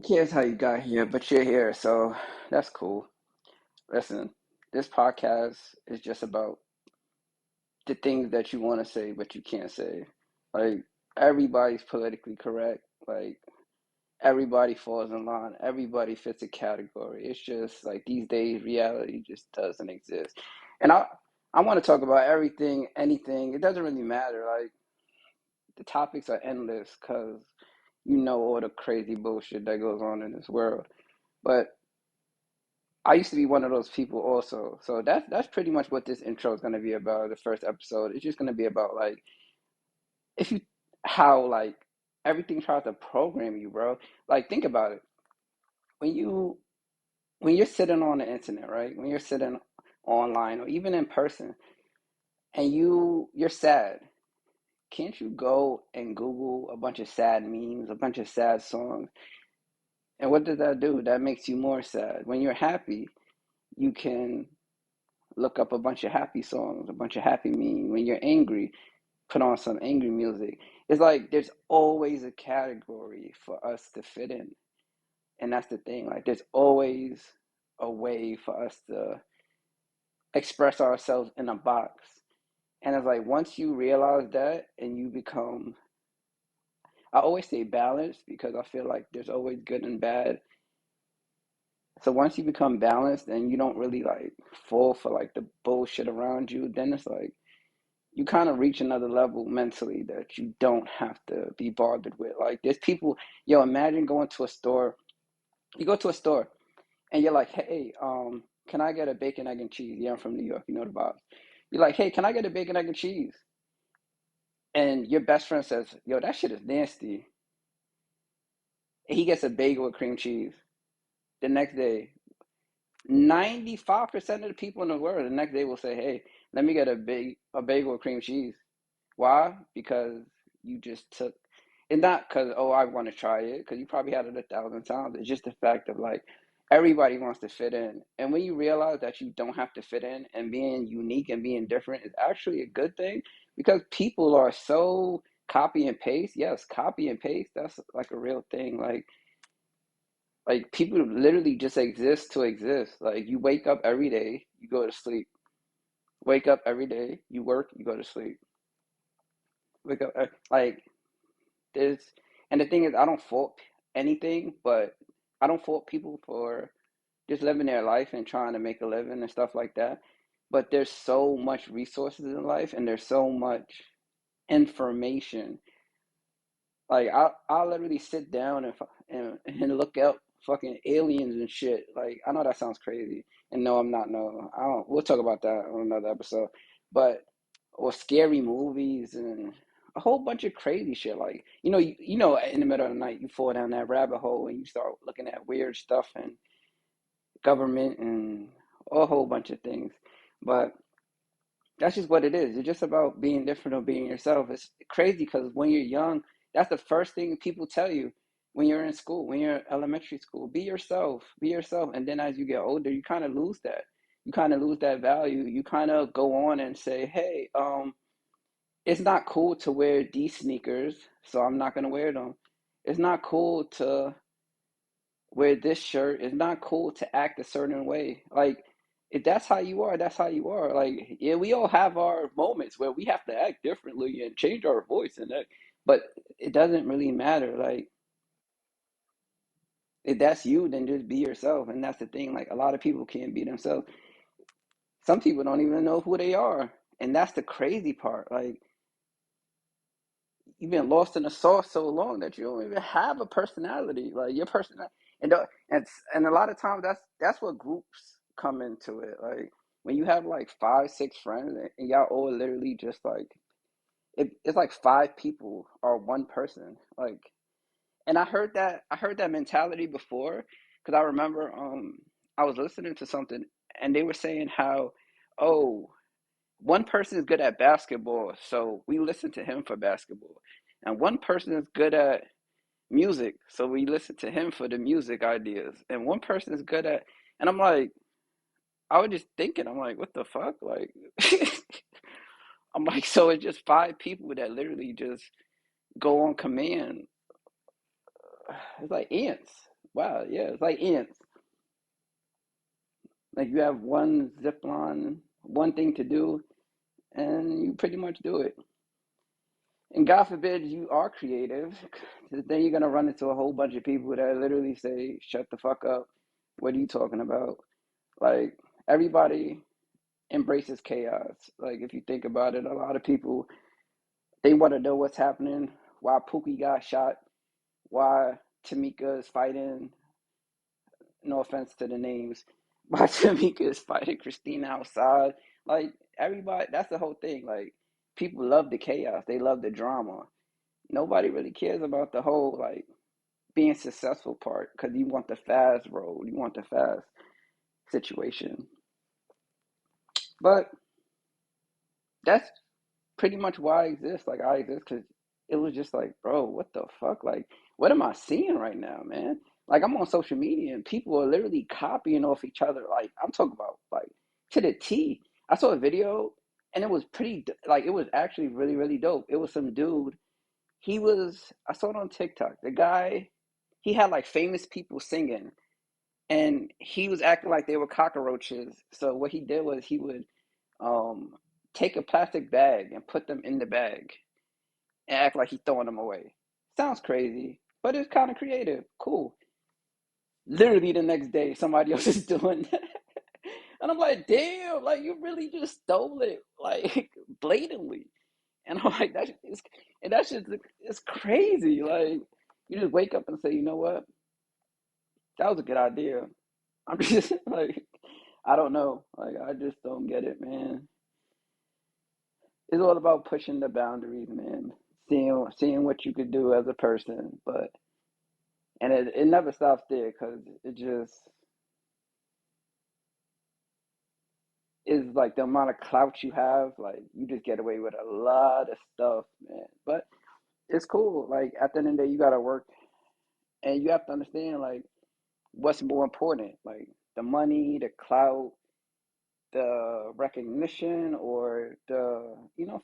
cares how you got here, but you're here, so that's cool. Listen, this podcast is just about the things that you want to say, but you can't say. Like, everybody's politically correct. Like, everybody falls in line. Everybody fits a category. It's just like these days, reality just doesn't exist. And I want to talk about everything, anything. It doesn't really matter. Like, the topics are endless because you know all the crazy bullshit that goes on in this world. But I used to be one of those people also. So that's pretty much what this intro is going to be about. The first episode, it's just going to be about like if you how like everything tries to program you, bro. Like think about it. When you when you're sitting on the internet, right? When you're sitting online or even in person and you're sad, can't you go and Google a bunch of sad memes, a bunch of sad songs? And what does that do? That makes you more sad. When you're happy, you can look up a bunch of happy songs, a bunch of happy memes. When you're angry, put on some angry music. It's like there's always a category for us to fit in. And that's the thing. Like there's always a way for us to express ourselves in a box. And it's like once you realize that and you become I always say balanced because I feel like there's always good and bad. So once you become balanced and you don't really like fall for like the bullshit around you, then it's like you kind of reach another level mentally that you don't have to be bothered with. Like there's people, yo, imagine going to a store. You go to a store and you're like, hey, can I get a bacon, egg, and cheese? Yeah, I'm from New York, you know the vibes. You're like, hey, can I get a bacon, egg, and cheese? And your best friend says, yo, that shit is nasty. And he gets a bagel with cream cheese. The next day, 95% of the people in the world, the next day will say, hey, let me get a bagel with cream cheese. Why? Because you just took and not because oh I want to try it because you probably had it 1,000 times. It's just the fact of like everybody wants to fit in, and when you realize that you don't have to fit in and being unique and being different is actually a good thing because people are so copy and paste. Yes, copy and paste. That's like a real thing. Like people literally just exist to exist. Like you wake up every day, you go to sleep. Wake up every day, you work, you go to sleep. Wake up like there's and the thing is I don't fault anything, but I don't fault people for just living their life and trying to make a living and stuff like that. But there's so much resources in life and there's so much information. Like I'll literally sit down and look up fucking aliens and shit. Like I know that sounds crazy. And no, I'm not no. I don't we'll talk about that on another episode. But or scary movies and a whole bunch of crazy shit. Like you know, in the middle of the night, you fall down that rabbit hole and you start looking at weird stuff and government and a whole bunch of things. But that's just what it is. It's just about being different or being yourself. It's crazy because when you're young, that's the first thing people tell you when you're in school, when you're in elementary school. Be yourself, be yourself. And then as you get older, you kind of lose that. You kind of lose that value. You kind of go on and say, hey, it's not cool to wear these sneakers, so I'm not gonna wear them. It's not cool to wear this shirt. It's not cool to act a certain way. Like if that's how you are, that's how you are. Like yeah, we all have our moments where we have to act differently and change our voice and that, but it doesn't really matter. Like if that's you, then just be yourself. And that's the thing. Like a lot of people can't be themselves. Some people don't even know who they are, and that's the crazy part. Like you've been lost in the sauce so long that you don't even have a personality. Like your personality, and a lot of times that's what groups come into it. Like when you have like five, six friends, and y'all all literally just like it's like five people or one person. Like, and I heard that mentality before because I remember I was listening to something and they were saying how oh one person is good at basketball, so we listen to him for basketball. And one person is good at music, so we listen to him for the music ideas. And one person is good at, and I'm like, I was just thinking, I'm like, what the fuck? Like, I'm like, so it's just five people that literally just go on command. It's like ants. wow, yeah, it's like ants. Like you have one zip line, one thing to do, and you pretty much do it. And God forbid you are creative, then you're gonna run into a whole bunch of people that literally say, "Shut the fuck up! What are you talking about?" Like everybody embraces chaos. Like if you think about it, a lot of people they want to know what's happening, why Pookie got shot, why Tamika is fighting. No offense to the names, why Tamika is fighting Christina outside. Like everybody, that's the whole thing. Like people love the chaos, they love the drama. Nobody really cares about the whole like being successful part because you want the fast road, you want the fast situation. But that's pretty much why I exist. Like I exist because it was just like, bro, what the fuck? Like, what am I seeing right now, man? Like I'm on social media and people are literally copying off each other. Like I'm talking about like to the T. I saw a video and it was like it was actually really really dope. It was some dude. He was I saw it on TikTok. The guy he had like famous people singing and he was acting like they were cockroaches. So what he did was he would um take a plastic bag and put them in the bag and act like he's throwing them away. Sounds crazy, but it's kind of creative. Cool. Literally the next day, somebody else is doing that. And I'm like, damn, like you really just stole it, like blatantly. And I'm like, that's just it's crazy. Like you just wake up and say, you know what, that was a good idea. I'm just like, I don't know, like I just don't get it, man. It's all about pushing the boundaries, man. Seeing what you could do as a person, but and it never stops there because it just is like the amount of clout you have. Like you just get away with a lot of stuff, man. But it's cool. Like at the end of the day, you gotta work, and you have to understand like what's more important, like the money, the clout, the recognition, or the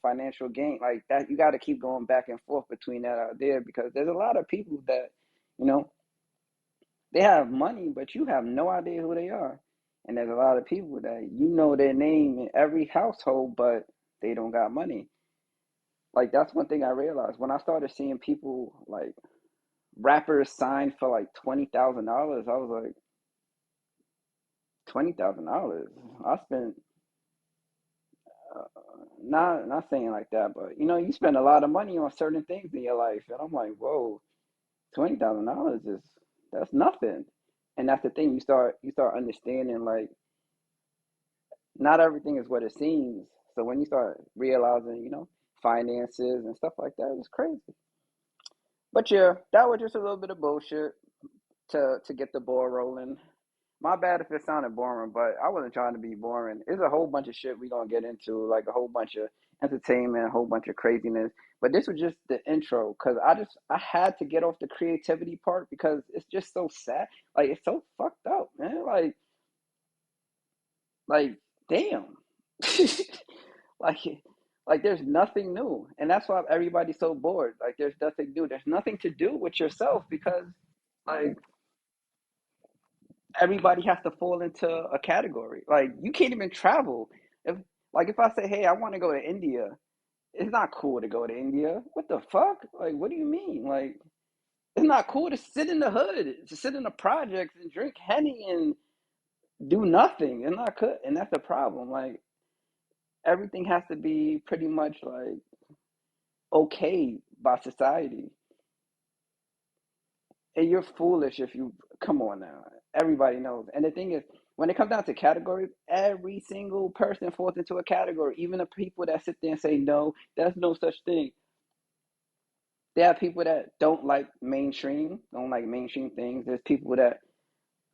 financial gain. Like that, you got to keep going back and forth between that out there because there's a lot of people that you know they have money, but you have no idea who they are. And there's a lot of people that you know their name in every household, but they don't got money. Like that's one thing I realized when I started seeing people like rappers signed for like $20,000. I was like, $20,000. I spent uh, not saying like that, but you spend a lot of money on certain things in your life, and I'm like, whoa, $20,000 is that's nothing. And that's the thing you start understanding like not everything is what it seems. So when you start realizing, finances and stuff like that, it's crazy. But yeah, that was just a little bit of bullshit to get the ball rolling. My bad if it sounded boring, but I wasn't trying to be boring. There's a whole bunch of shit we gonna get into, like a whole bunch of entertainment, a whole bunch of craziness. But this was just the intro, cause I had to get off the creativity part because it's just so sad. Like it's so fucked up, man. Like damn. like like there's nothing new, and that's why everybody's so bored. Like there's nothing new, there's nothing to do with yourself because like everybody has to fall into a category. Like you can't even travel if I say, hey, I want to go to India, it's not cool to go to India. What the fuck? Like what do you mean? Like it's not cool to sit in the hood, to sit in the projects and drink Henny and do nothing. It's not good, and that's the problem. Like everything has to be pretty much like okay by society. And you're foolish if you come on now. Everybody knows. And the thing is, when it comes down to categories, every single person falls into a category. Even the people that sit there and say no, there's no such thing. There are people that don't like mainstream things. There's people that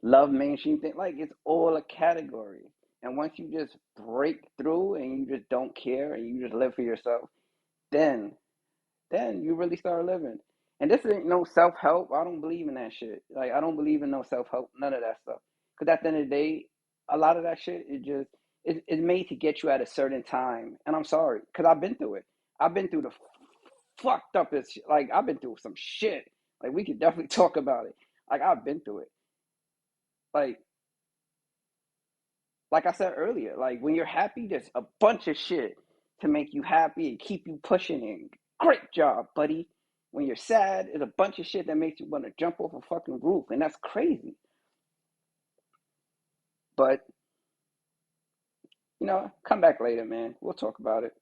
love mainstream things. Like it's all a category. And once you just break through and you just don't care and you just live for yourself, then then you really start living. And this ain't no self help. I don't believe in that shit. Like I don't believe in no self help, none of that stuff. Because at the end of the day, a lot of that shit it's made to get you at a certain time. And I'm sorry, because I've been through it. I've been through the fucked up. Like I've been through some shit. Like we could definitely talk about it. Like I've been through it. Like like I said earlier, like when you're happy, there's a bunch of shit to make you happy and keep you pushing. And great job, buddy. When you're sad, there's a bunch of shit that makes you want to jump off a fucking roof, and that's crazy. But come back later, man. We'll talk about it.